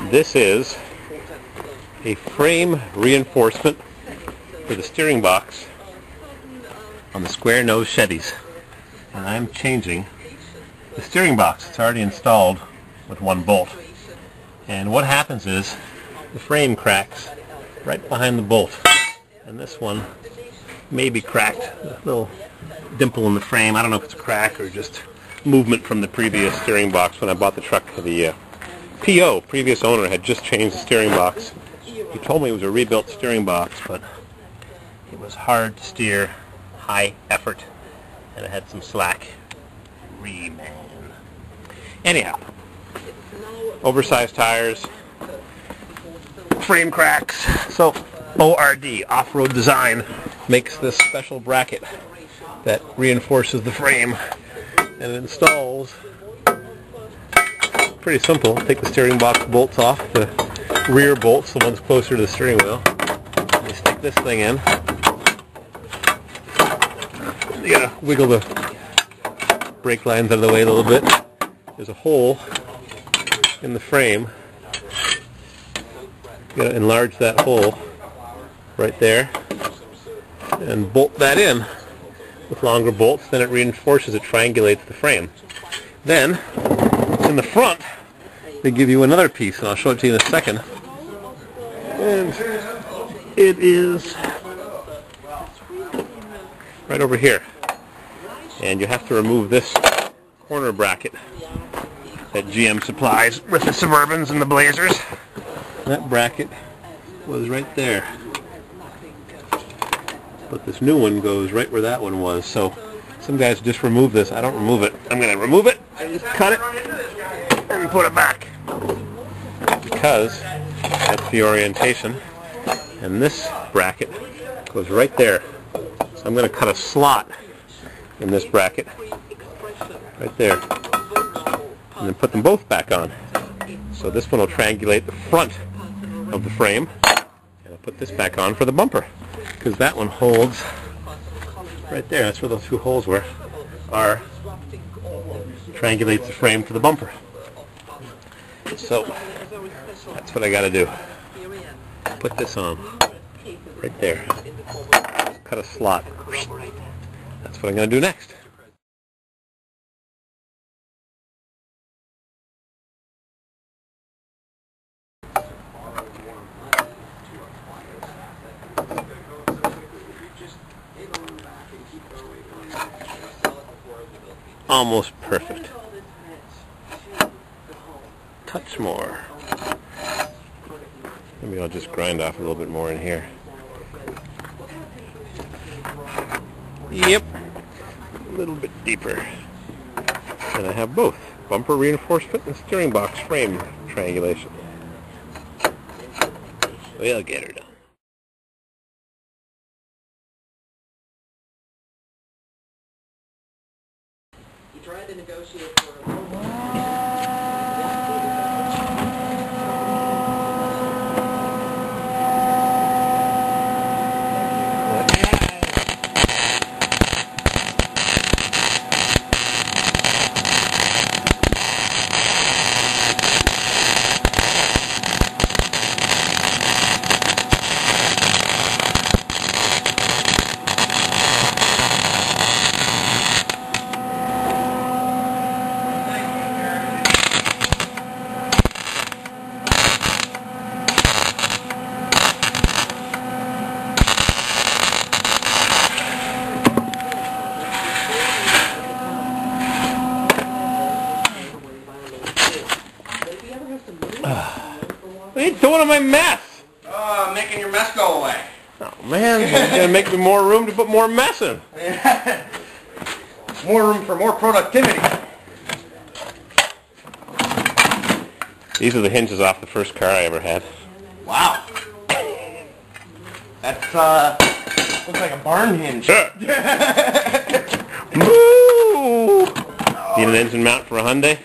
This is a frame reinforcement for the steering box on the square nose Chevys. And I'm changing the steering box. It's already installed with one bolt. And what happens is the frame cracks right behind the bolt. And this one may be cracked. A little dimple in the frame. I don't know if it's a crack or just movement from the previous steering box when I bought the truck. The PO, previous owner, had just changed the steering box. He told me it was a rebuilt steering box, but it was hard to steer, high effort, and it had some slack. Man. Anyhow, oversized tires, frame cracks. So ORD, Off-Road Design, makes this special bracket that reinforces the frame, and it installs. Pretty simple. Take the steering box bolts off, the rear bolts, the ones closer to the steering wheel. You stick this thing in. You gotta wiggle the brake lines out of the way a little bit. There's a hole in the frame. You gotta enlarge that hole right there and bolt that in with longer bolts. Then it reinforces it, triangulates the frame. Then in the front they give you another piece, and I'll show it to you in a second. And it is right over here. And you have to remove this corner bracket that GM supplies with the Suburbans and the Blazers. That bracket was right there. But this new one goes right where that one was. So some guys just remove this. I don't remove it. I'm going to remove it and just cut it and put it back. Because that's the orientation. And this bracket goes right there. So I'm going to cut a slot in this bracket right there and then put them both back on. So this one will triangulate the front of the frame, and I'll put this back on for the bumper because that one holds right there. That's where those two holes were. Triangulates the frame for the bumper. So that's what I got to do. Put this on right there. Cut a slot. That's what I'm going to do next. Almost perfect. Touch more. Maybe I'll just grind off a little bit more in here. Yep. A little bit deeper. And I have both bumper reinforcement and steering box frame triangulation. We'll get her done. You tried to negotiate for What are you doing in my mess? Making your mess go away. Oh man, you're going to make me more room to put more mess in. More room for more productivity. These are the hinges off the first car I ever had. Wow. That's, looks like a barn hinge. Moo! Need an engine mount for a Hyundai?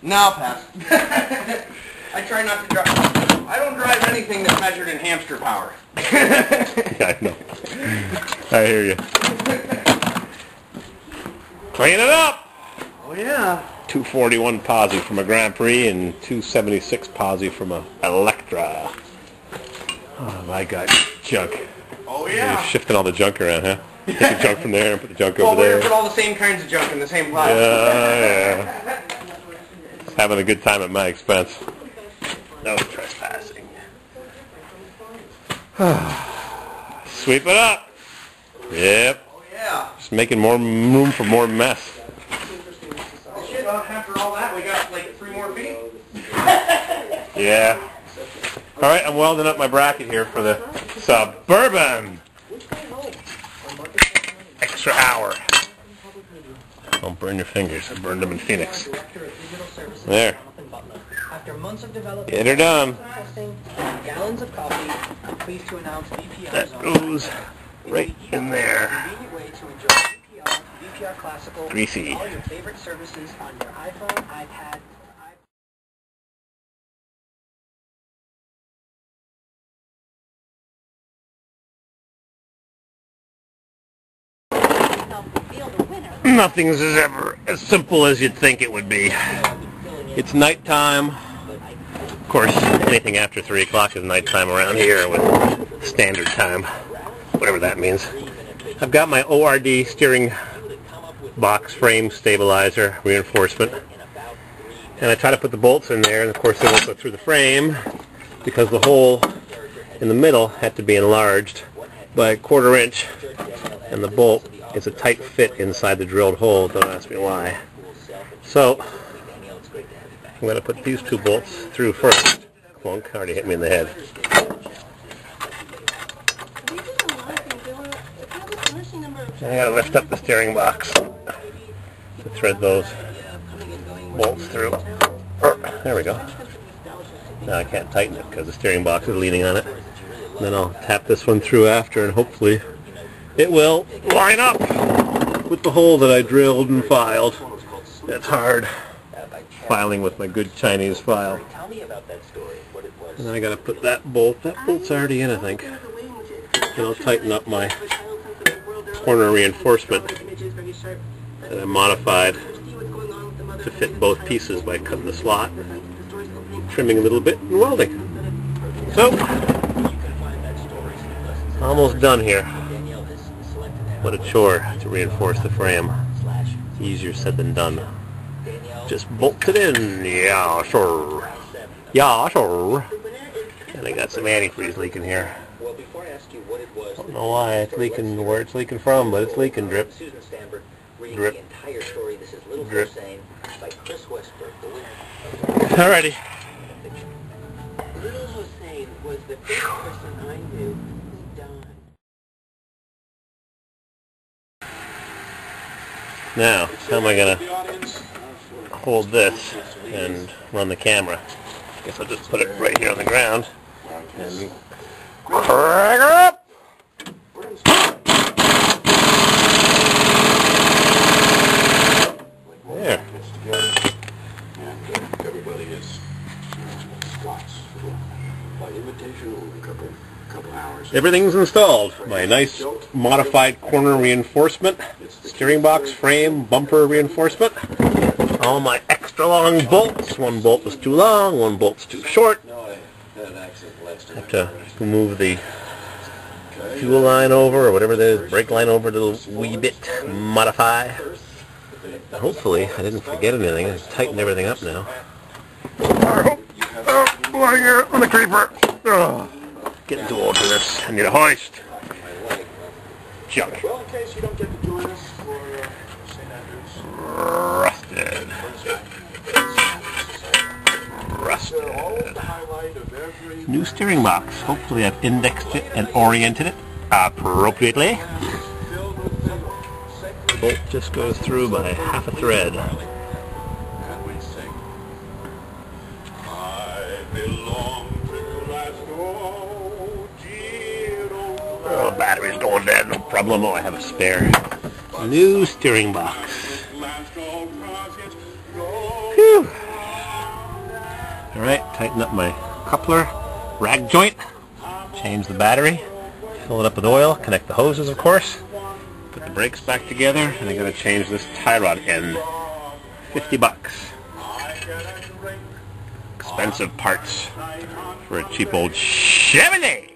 No, I'll pass. I try not to drive. I don't drive anything that's measured in hamster power. Yeah, I know. I hear you. Clean it up! Oh, yeah. 241 posi from a Grand Prix and 276 posi from a Electra. Oh, I got junk. Oh yeah. You're shifting all the junk around, huh? Take the junk from there and put the junk over Well, we're there. gonna put all the same kinds of junk in the same pile. Yeah. Just having a good time at my expense. No trespassing. Sweep it up. Yep. Oh yeah. Just making more room for more mess. Shit, after all that, we got like 3 more feet. Yeah. All right, I'm welding up my bracket here for the Suburban. Extra hour. Don't burn your fingers. I burned them in Phoenix. There. After months of development, Get her done. testing, and gallons of coffee, I'm pleased to announce VPR That is on. goes right in there. Convenient way to enjoy VPR Classical, Greasy. all your favorite services on your iPhone, iPad, Nothing's ever as simple as you'd think it would be. It's nighttime. Of course, anything after 3 o'clock is nighttime around here with standard time, whatever that means. I've got my ORD steering box frame stabilizer reinforcement, and I try to put the bolts in there, and of course they won't go through the frame because the hole in the middle had to be enlarged by 1/4 inch, and the bolt is a tight fit inside the drilled hole. Don't ask me why. So I'm going to put these 2 bolts through first. Clunk, already hit me in the head. And I got to lift up the steering box to thread those bolts through. There we go. Now I can't tighten it because the steering box is leaning on it. And then I'll tap this one through after, and hopefully it will line up with the hole that I drilled and filed. That's hard, filing with my good Chinese file. And then I got to put that bolt. That bolt's already in, I think. And I'll tighten up my corner reinforcement that I modified to fit both pieces by cutting the slot, trimming a little bit, and welding. So, almost done here. What a chore to reinforce the frame. Easier said than done. Just bolt it in. Yeah, sure. Yeah, sure. And I got some antifreeze leaking here. Don't know why it's leaking, where it's leaking from, but it's leaking. Drip. Drip. Drip. Alrighty. Now, how am I going to hold this and run the camera? I guess I'll just put it right here on the ground and crank her up! There. Everybody is by invitation over a couple hours. Everything's installed. My nice modified corner reinforcement, steering box frame, bumper reinforcement, all my extra long bolts. 1 bolt was too long, 1 bolt's too short. Have to move the fuel line over, or whatever it is, brake line over a little wee bit, modify. Hopefully I didn't forget anything. I tightened everything up now. Lying here on the creeper. Getting too old for this. I need a hoist. Junk. Well, in case you don't get to join us for St. Andrews. Rusted. Rusted. New steering box. Hopefully I've indexed it and oriented it appropriately. Bolt just goes through by half a thread. Oh, battery's going dead. No problem. Oh, I have a spare. New steering box. Whew. Alright, tighten up my coupler, rag joint, change the battery, fill it up with oil, connect the hoses of course, put the brakes back together, and I gotta change this tie rod end. 50 bucks. Expensive parts for a cheap old Chevrolet.